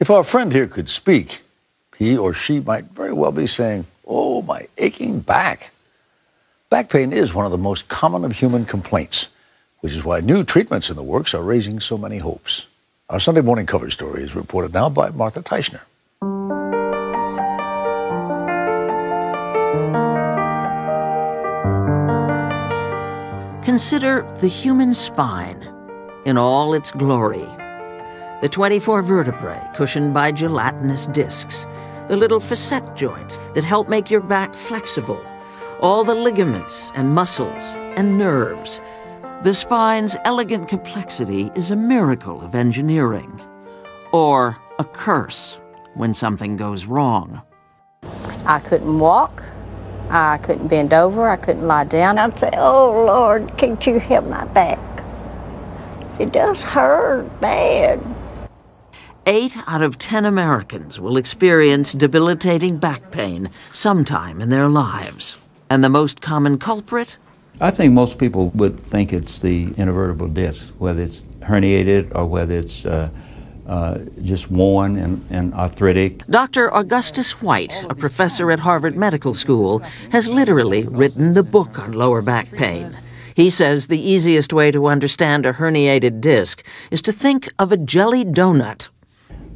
If our friend here could speak, he or she might very well be saying, "Oh, my aching back." Back pain is one of the most common of human complaints, which is why new treatments in the works are raising so many hopes. Our Sunday morning cover story is reported now by Martha Teichner. Consider the human spine in all its glory. The 24 vertebrae cushioned by gelatinous discs, the little facet joints that help make your back flexible, all the ligaments and muscles and nerves. The spine's elegant complexity is a miracle of engineering, or a curse when something goes wrong. I couldn't walk. I couldn't bend over. I couldn't lie down. I'd say, "Oh, Lord, can't you help my back? It does hurt bad." 8 out of 10 Americans will experience debilitating back pain sometime in their lives. And the most common culprit? I think most people would think it's the intervertebral disc, whether it's herniated or whether it's just worn and arthritic. Dr. Augustus White, a professor at Harvard Medical School, has literally written the book on lower back pain. He says the easiest way to understand a herniated disc is to think of a jelly donut.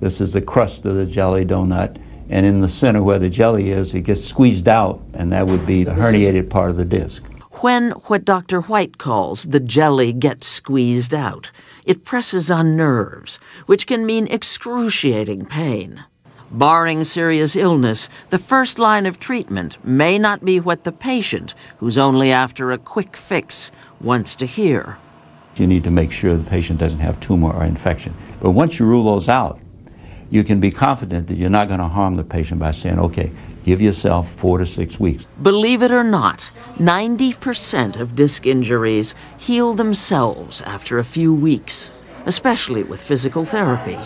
This is the crust of the jelly donut, and in the center where the jelly is, it gets squeezed out, and that would be the herniated part of the disc. When what Dr. White calls the jelly gets squeezed out, it presses on nerves, which can mean excruciating pain. Barring serious illness, the first line of treatment may not be what the patient, who's only after a quick fix, wants to hear. You need to make sure the patient doesn't have tumor or infection. But once you rule those out, you can be confident that you're not going to harm the patient by saying, okay, give yourself 4 to 6 weeks. Believe it or not, 90% of disc injuries heal themselves after a few weeks, especially with physical therapy.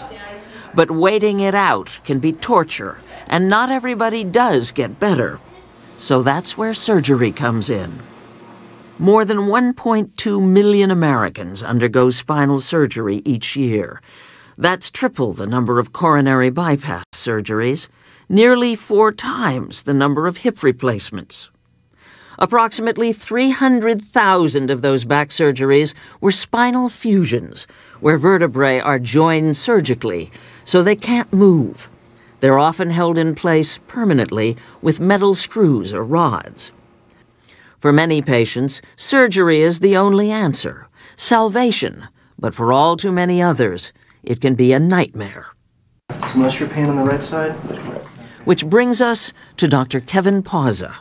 But waiting it out can be torture, and not everybody does get better. So that's where surgery comes in. More than 1.2 million Americans undergo spinal surgery each year. That's triple the number of coronary bypass surgeries, nearly 4 times the number of hip replacements. Approximately 300,000 of those back surgeries were spinal fusions, where vertebrae are joined surgically so they can't move. They're often held in place permanently with metal screws or rods. For many patients, surgery is the only answer, salvation, but for all too many others, it can be a nightmare. Some muscular pain on the right side? Which brings us to Dr. Kevin Pauza.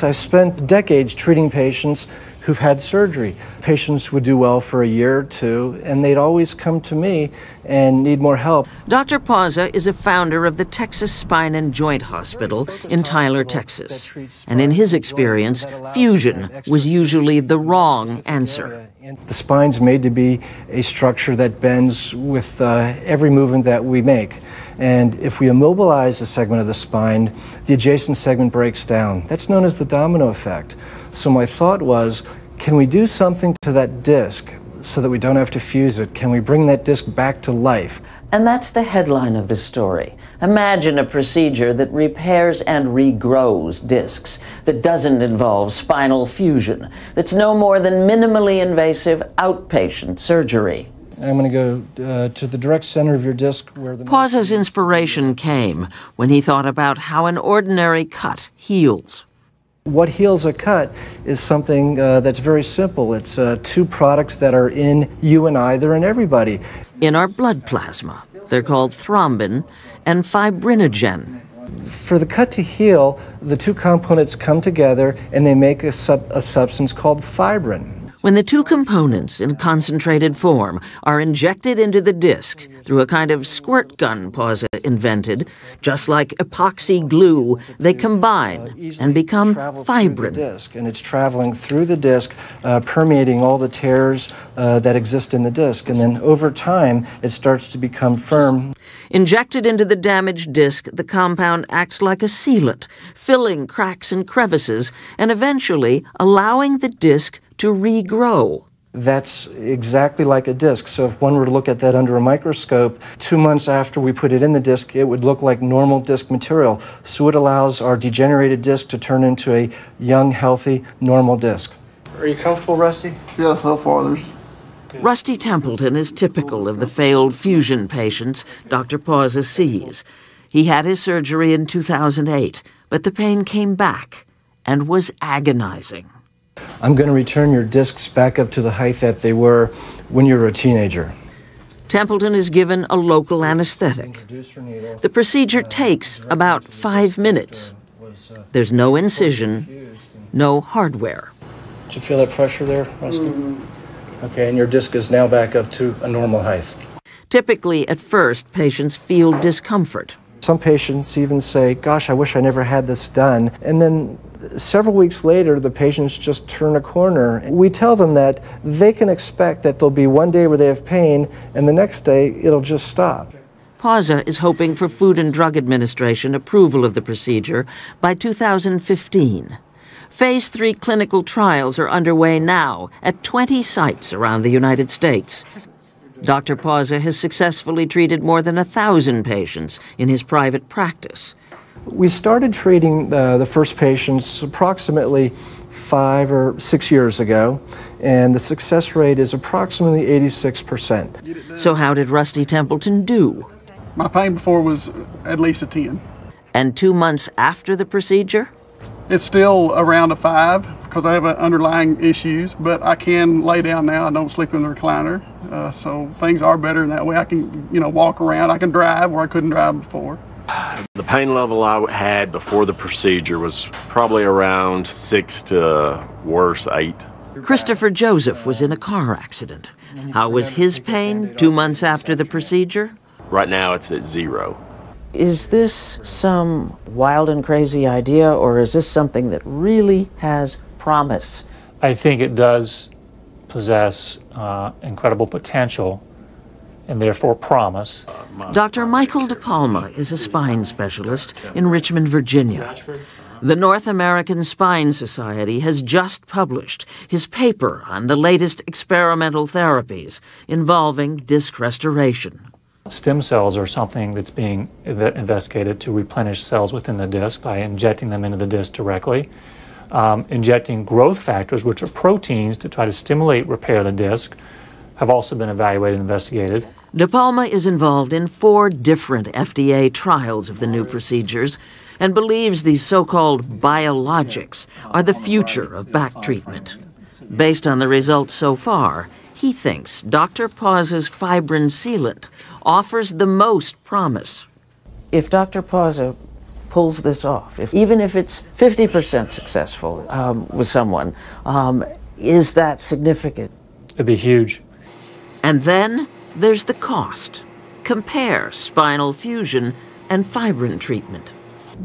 I spent decades treating patients who've had surgery. Patients would do well for a year or 2, and they'd always come to me and need more help. Dr. Pauza is a founder of the Texas Spine and Joint Hospital in Tyler, Texas. And in his experience, fusion was usually the wrong answer. The spine's made to be a structure that bends with every movement that we make. And if we immobilize a segment of the spine, the adjacent segment breaks down. That's known as the domino effect. So my thought was, can we do something to that disc so that we don't have to fuse it? Can we bring that disc back to life? And that's the headline of this story. Imagine a procedure that repairs and regrows discs, that doesn't involve spinal fusion, that's no more than minimally invasive outpatient surgery. I'm going to go to the direct center of your disc where the... Pauza's inspiration came when he thought about how an ordinary cut heals. What heals a cut is something that's very simple. It's 2 products that are in you and I, they're in everybody. In our blood plasma. They're called thrombin and fibrinogen. For the cut to heal, the 2 components come together and they make a substance called fibrin. When the 2 components in concentrated form are injected into the disc through a kind of squirt gun Pauza invented, just like epoxy glue, they combine and become fibrin. And it's traveling through the disc, permeating all the tears that exist in the disc. And then over time, it starts to become firm. Injected into the damaged disc, the compound acts like a sealant, filling cracks and crevices and eventually allowing the disc to regrow. That's exactly like a disc. So if one were to look at that under a microscope, 2 months after we put it in the disc, it would look like normal disc material. So it allows our degenerated disc to turn into a young, healthy, normal disc. Are you comfortable, Rusty? Yeah, so far there's... Rusty Templeton is typical of the failed fusion patients Dr. Pauza sees. He had his surgery in 2008, but the pain came back and was agonizing. I'm going to return your discs back up to the height that they were when you were a teenager. Templeton is given a local anesthetic. The procedure takes about 5 minutes. There's no incision, no hardware. Did you feel that pressure there, Rusty? Okay, and your disc is now back up to a normal height. Typically, at first, patients feel discomfort. Some patients even say, gosh, I wish I never had this done. And then several weeks later, the patients just turn a corner. We tell them that they can expect that there'll be one day where they have pain, and the next day it'll just stop. Pauza is hoping for Food and Drug Administration approval of the procedure by 2015. Phase 3 clinical trials are underway now at 20 sites around the United States. Dr. Pauza has successfully treated more than 1,000 patients in his private practice. We started treating the first patients approximately 5 or 6 years ago, and the success rate is approximately 86%. So how did Rusty Templeton do? My pain before was at least a 10. And 2 months after the procedure? It's still around a 5 because I have underlying issues, but I can lay down now. I don't sleep in the recliner, so things are better in that way. I can, walk around. I can drive where I couldn't drive before. The pain level I had before the procedure was probably around 6 to worse 8. Christopher Joseph was in a car accident. How was his pain 2 months after the procedure? Right now it's at 0. Is this some wild and crazy idea, or is this something that really has promise? I think it does possess incredible potential and therefore promise. Dr. Michael DePalma is a spine specialist in Richmond, Virginia. The North American Spine Society has just published his paper on the latest experimental therapies involving disc restoration. Stem cells are something that's being investigated to replenish cells within the disc by injecting them into the disc directly. Injecting growth factors, which are proteins to try to stimulate repair of the disc, have also been evaluated and investigated. DePalma is involved in 4 different FDA trials of the new procedures and believes these so-called biologics are the future of back treatment. Based on the results so far, he thinks Dr. Pauza's fibrin sealant offers the most promise. If Dr. Pauza pulls this off, even if it's 50% successful with someone, is that significant? It'd be huge. And then there's the cost. Compare spinal fusion and fibrin treatment.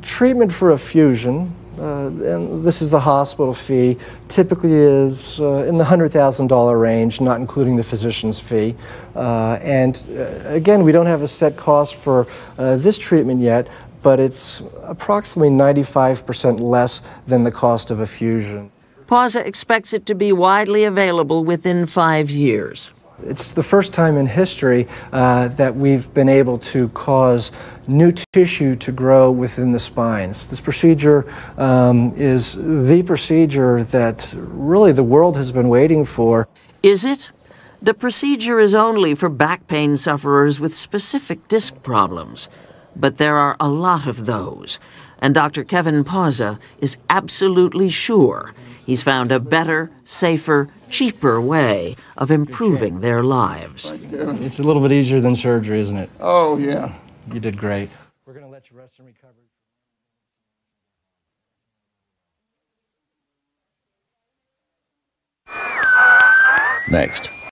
Treatment for a fusion, and this is the hospital fee, typically is in the $100,000 range, not including the physician's fee. Again, we don't have a set cost for this treatment yet, but it's approximately 95% less than the cost of a fusion. Pauza expects it to be widely available within 5 years. It's the first time in history that we've been able to cause new tissue to grow within the spines. This procedure is the procedure that really the world has been waiting for. Is it? The procedure is only for back pain sufferers with specific disc problems, but there are a lot of those, and Dr. Kevin Pauza is absolutely sure he's found a better, safer, cheaper way of improving their lives. It's a little bit easier than surgery, isn't it? Oh, yeah. You did great. We're going to let you rest and recover. Next.